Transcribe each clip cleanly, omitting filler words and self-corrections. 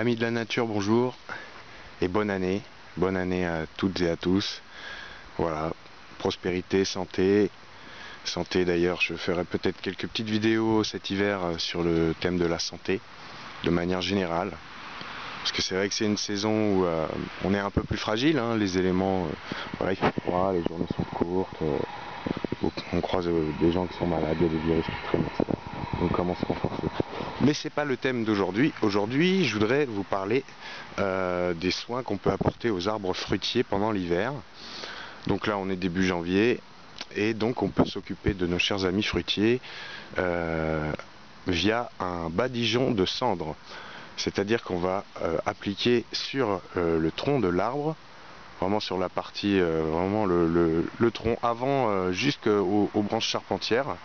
Amis de la nature, bonjour et bonne année à toutes et à tous. Voilà, prospérité, santé. Santé d'ailleurs, je ferai peut-être quelques petites vidéos cet hiver sur le thème de la santé, de manière générale. Parce que c'est vrai que c'est une saison où on est un peu plus fragile, hein, les éléments, voilà, il fait froid, les journées sont courtes, on croise des gens qui sont malades, il y a des virus qui traînent, etc. Donc comment se renforcer. Mais c'est pas le thème d'aujourd'hui. Aujourd'hui, je voudrais vous parler des soins qu'on peut apporter aux arbres fruitiers pendant l'hiver. Donc là, on est début janvier, et donc on peut s'occuper de nos chers amis fruitiers via un badigeon de cendre. C'est-à-dire qu'on va appliquer sur le tronc de l'arbre, vraiment sur la partie, vraiment le tronc avant jusqu'aux branches charpentières.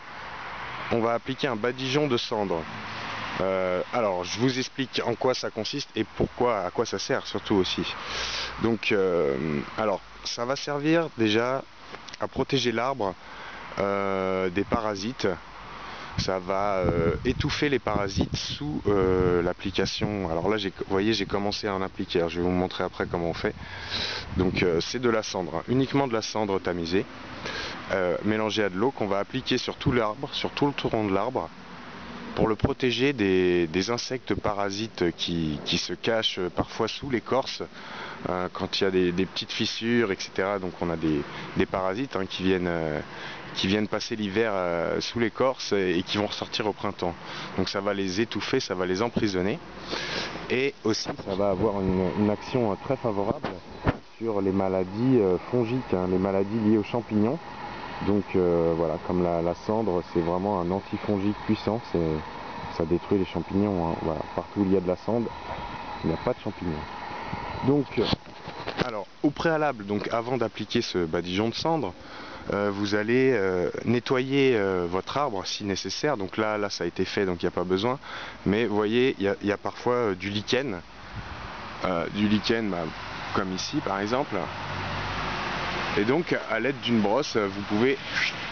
On va appliquer un badigeon de cendre. Alors je vous explique en quoi ça consiste et pourquoi, à quoi ça sert surtout aussi. Donc alors ça va servir déjà à protéger l'arbre des parasites. Ça va étouffer les parasites sous l'application. Alors là, vous voyez, j'ai commencé à en appliquer. Alors, je vais vous montrer après comment on fait. Donc c'est de la cendre, hein, uniquement de la cendre tamisée, mélangée à de l'eau qu'on va appliquer sur tout l'arbre, sur tout le tronc de l'arbre, pour le protéger des insectes parasites qui se cachent parfois sous l'écorce, quand il y a des petites fissures, etc. Donc on a des parasites hein, qui viennent passer l'hiver sous l'écorce et qui vont ressortir au printemps. Donc ça va les étouffer, ça va les emprisonner. Et aussi ça va avoir une action très favorable sur les maladies fongiques, hein, les maladies liées aux champignons. Donc voilà, comme la cendre, c'est vraiment un antifongique puissant, ça détruit les champignons, hein. Voilà, partout où il y a de la cendre, il n'y a pas de champignons. Donc, alors au préalable, donc avant d'appliquer ce badigeon de cendre, vous allez nettoyer votre arbre si nécessaire. Donc là ça a été fait, donc il n'y a pas besoin. Mais vous voyez, il y a parfois du lichen, comme ici par exemple. Et donc à l'aide d'une brosse, vous pouvez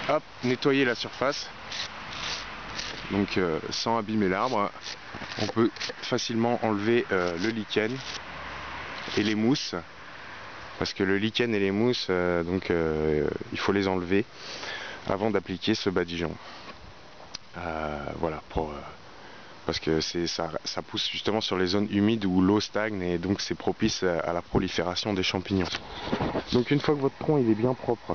hop, nettoyer la surface. Donc sans abîmer l'arbre, on peut facilement enlever le lichen et les mousses. Parce que le lichen et les mousses, il faut les enlever avant d'appliquer ce badigeon. Voilà, parce que ça pousse justement sur les zones humides où l'eau stagne et donc c'est propice à la prolifération des champignons. Donc une fois que votre tronc il est bien propre,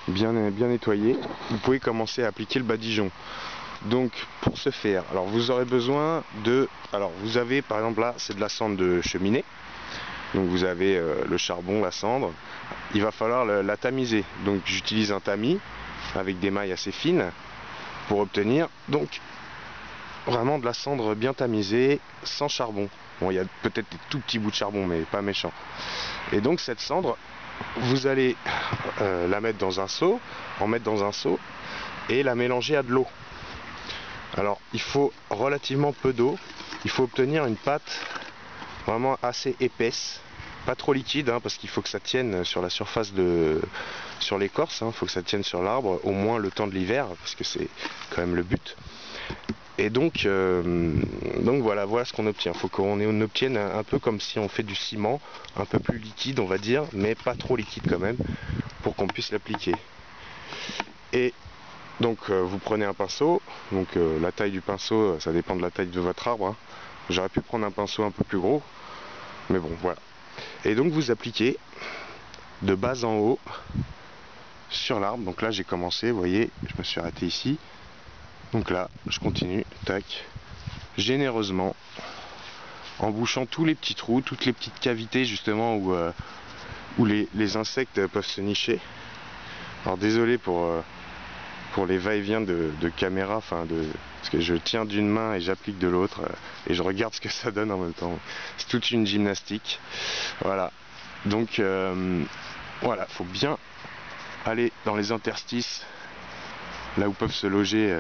bien nettoyé, vous pouvez commencer à appliquer le badigeon. Donc pour ce faire, alors vous aurez besoin de, alors vous avez par exemple là c'est de la cendre de cheminée. Donc vous avez le charbon, la cendre, il va falloir la tamiser. Donc j'utilise un tamis avec des mailles assez fines pour obtenir donc vraiment de la cendre bien tamisée, sans charbon. Bon, il y a peut-être des tout petits bouts de charbon, mais pas méchant. Et donc cette cendre, vous allez la mettre dans un seau, et la mélanger à de l'eau. Alors il faut relativement peu d'eau, il faut obtenir une pâte vraiment assez épaisse, pas trop liquide, hein, parce qu'il faut que ça tienne sur la surface sur l'écorce, il faut que ça tienne sur l'arbre au moins le temps de l'hiver, parce que c'est quand même le but. Et donc voilà ce qu'on obtient. Il faut qu'on obtienne un peu comme si on fait du ciment, un peu plus liquide on va dire, mais pas trop liquide quand même, pour qu'on puisse l'appliquer. Et donc vous prenez un pinceau, donc la taille du pinceau, ça dépend de la taille de votre arbre, hein. J'aurais pu prendre un pinceau un peu plus gros, mais bon, voilà. Et donc vous appliquez de bas en haut sur l'arbre. Donc là j'ai commencé, vous voyez, je me suis arrêté ici. Donc là, je continue, tac, généreusement, en bouchant tous les petits trous, toutes les petites cavités justement où les insectes peuvent se nicher. Alors désolé pour les va-et-vient de caméra, parce que je tiens d'une main et j'applique de l'autre et je regarde ce que ça donne en même temps. C'est toute une gymnastique. Voilà. Donc voilà, faut bien aller dans les interstices, là où peuvent se loger.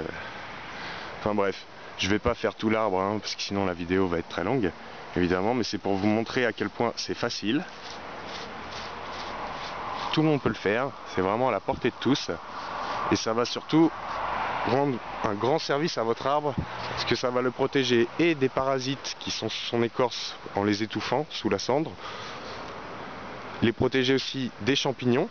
Enfin bref, je vais pas faire tout l'arbre, hein, parce que sinon la vidéo va être très longue, évidemment, mais c'est pour vous montrer à quel point c'est facile. Tout le monde peut le faire, c'est vraiment à la portée de tous. Et ça va surtout rendre un grand service à votre arbre, parce que ça va le protéger et des parasites qui sont sur son écorce en les étouffant sous la cendre, les protéger aussi des champignons.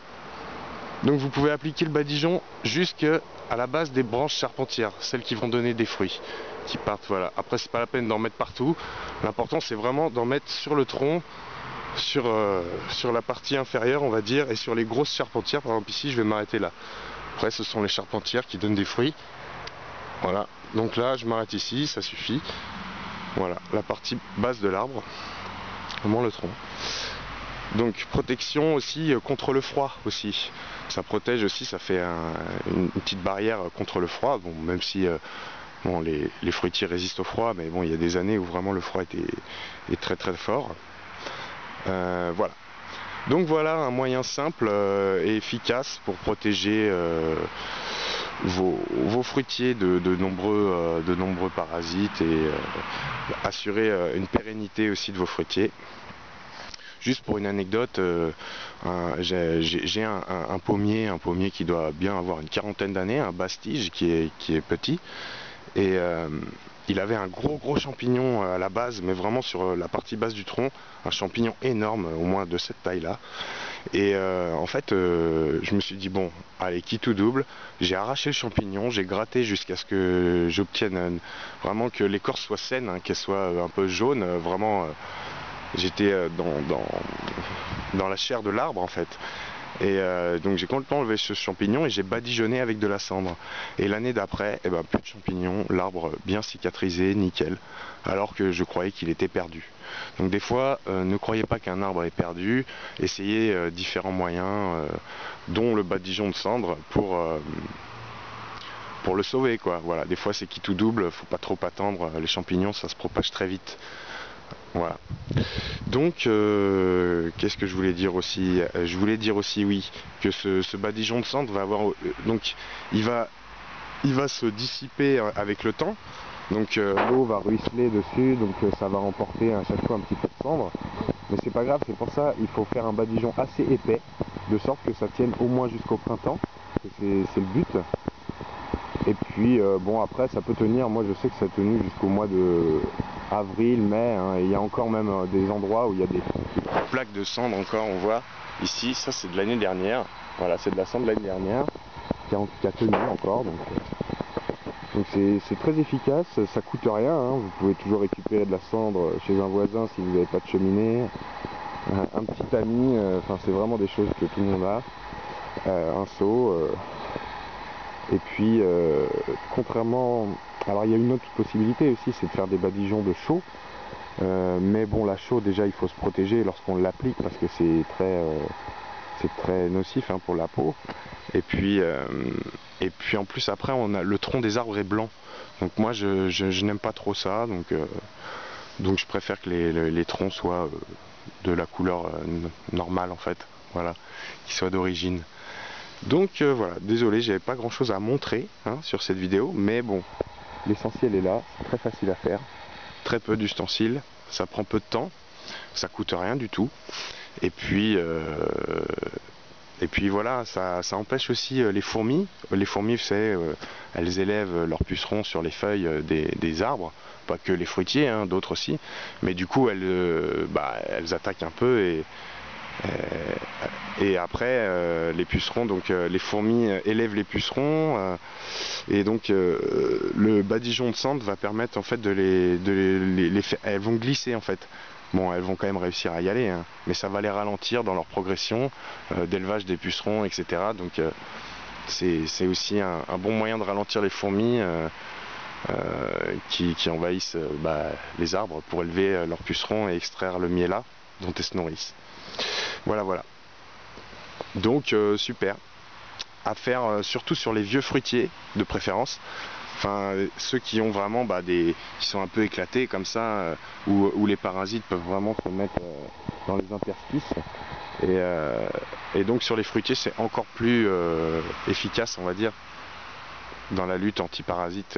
Donc vous pouvez appliquer le badigeon jusqu'à la base des branches charpentières, celles qui vont donner des fruits, qui partent, voilà. Après c'est pas la peine d'en mettre partout, l'important c'est vraiment d'en mettre sur le tronc, sur la partie inférieure on va dire, et sur les grosses charpentières. Par exemple ici je vais m'arrêter là. Après ce sont les charpentières qui donnent des fruits. Voilà, donc là je m'arrête ici, ça suffit. Voilà, la partie basse de l'arbre, vraiment le tronc. Donc protection aussi contre le froid aussi. Ça protège aussi, ça fait une petite barrière contre le froid. Bon, même si bon, les fruitiers résistent au froid, mais bon, il y a des années où vraiment le froid est très très fort. Voilà. Donc voilà un moyen simple et efficace pour protéger vos fruitiers de nombreux parasites et assurer une pérennité aussi de vos fruitiers. Juste pour une anecdote, j'ai un pommier qui doit bien avoir une quarantaine d'années, un bastige qui est petit, et il avait un gros champignon à la base, mais vraiment sur la partie basse du tronc, un champignon énorme, au moins de cette taille-là. Et en fait, je me suis dit bon, allez, qui tout double, j'ai arraché le champignon, j'ai gratté jusqu'à ce que j'obtienne vraiment que l'écorce soit saine, hein, qu'elle soit un peu jaune, vraiment. J'étais dans la chair de l'arbre en fait. Et donc j'ai complètement enlevé ce champignon et j'ai badigeonné avec de la cendre. Et l'année d'après, eh ben, plus de champignons, l'arbre bien cicatrisé, nickel. Alors que je croyais qu'il était perdu. Donc des fois, ne croyez pas qu'un arbre est perdu. Essayez différents moyens, dont le badigeon de cendre pour le sauver, quoi. Voilà, des fois c'est qui tout double, faut pas trop attendre. Les champignons, ça se propage très vite. Voilà. Donc, qu'est-ce que je voulais dire aussi? Je voulais dire aussi, oui, que ce badigeon de cendre va avoir, donc, il va se dissiper avec le temps. Donc, l'eau va ruisseler dessus, donc ça va emporter à chaque fois un petit peu de cendre. Mais c'est pas grave, c'est pour ça il faut faire un badigeon assez épais, de sorte que ça tienne au moins jusqu'au printemps. C'est le but. Et puis bon, après ça peut tenir, moi je sais que ça a tenu jusqu'au mois de avril, mai, hein, et il y a encore même des endroits où il y a des plaques de cendre encore, on voit ici, ça c'est de l'année dernière, voilà, c'est de la cendre de l'année dernière qui a tenu encore, donc c'est très efficace, ça coûte rien, hein, vous pouvez toujours récupérer de la cendre chez un voisin si vous n'avez pas de cheminée, un petit ami, enfin c'est vraiment des choses que tout le monde a, un seau. Et puis, contrairement... Alors il y a une autre possibilité aussi, c'est de faire des badigeons de chaux. Mais bon, la chaux, déjà, il faut se protéger lorsqu'on l'applique parce que c'est très nocif, hein, pour la peau. Et puis en plus, après, le tronc des arbres est blanc. Donc moi, je n'aime pas trop ça. Donc je préfère que les troncs soient de la couleur normale, en fait. Voilà, qu'ils soient d'origine. Donc voilà, désolé, j'avais pas grand chose à montrer, hein, sur cette vidéo, mais bon, l'essentiel est là, c'est très facile à faire, très peu d'ustensiles, ça prend peu de temps, ça coûte rien du tout, et puis voilà, ça empêche aussi les fourmis. Les fourmis, vous savez, elles élèvent leurs pucerons sur les feuilles des arbres, pas que les fruitiers, hein, d'autres aussi, mais du coup elles attaquent un peu et après les pucerons, donc les fourmis élèvent les pucerons, et donc le badigeon de cendre va permettre en fait de les faire, elles vont glisser en fait. Bon, elles vont quand même réussir à y aller, hein, mais ça va les ralentir dans leur progression d'élevage des pucerons, etc. Donc c'est aussi un bon moyen de ralentir les fourmis qui envahissent les arbres pour élever leurs pucerons et extraire le miella dont elles se nourrissent. Voilà. Donc super. À faire surtout sur les vieux fruitiers de préférence. Enfin, ceux qui ont vraiment qui sont un peu éclatés comme ça, où les parasites peuvent vraiment se mettre dans les interstices. Et donc sur les fruitiers, c'est encore plus efficace, on va dire, dans la lutte anti-parasite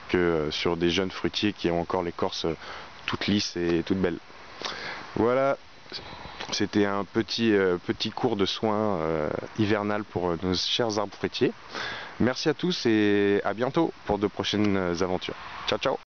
que sur des jeunes fruitiers qui ont encore l'écorce toute lisse et toute belle. Voilà. C'était un petit cours de soins hivernal pour nos chers arbres fruitiers. Merci à tous et à bientôt pour de prochaines aventures. Ciao ciao.